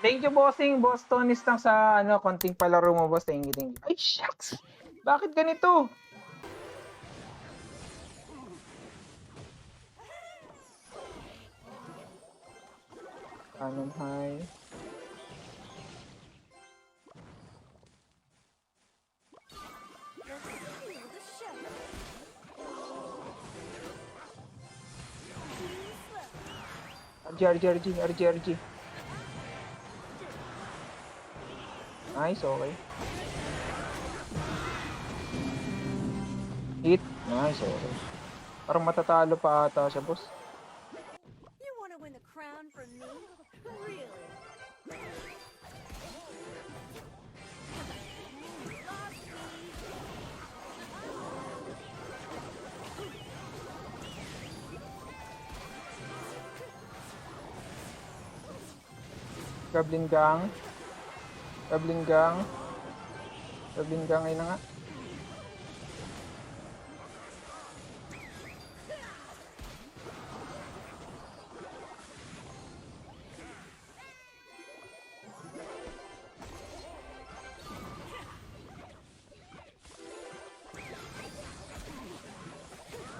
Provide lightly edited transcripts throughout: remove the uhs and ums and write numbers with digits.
Thank you, bossing. Boss Tonis lang sa ano, konting palaro mo, boss. Thank you, thank you. Ay, shucks! Bakit ganito? Canon high. RG. Nice, okay. Hit. Nice, okay. Parang matatalo pa ata siya, boss. You want to win the crown from me? Really? Goblin Gang. Ay na nga.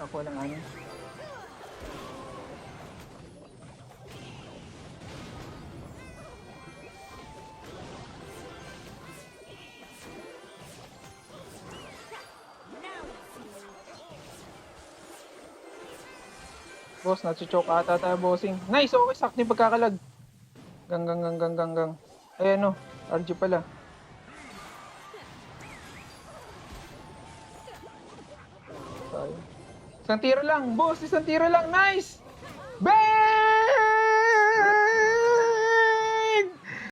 Ako lang ano. Boss, nasi-choke ata tayo, bossing. Nice, okay, sakto yung pagkakalag. Gang. Ay, ano, RG pala. Sayang. Isang tiro lang, boss, isang tiro lang, nice! Bang!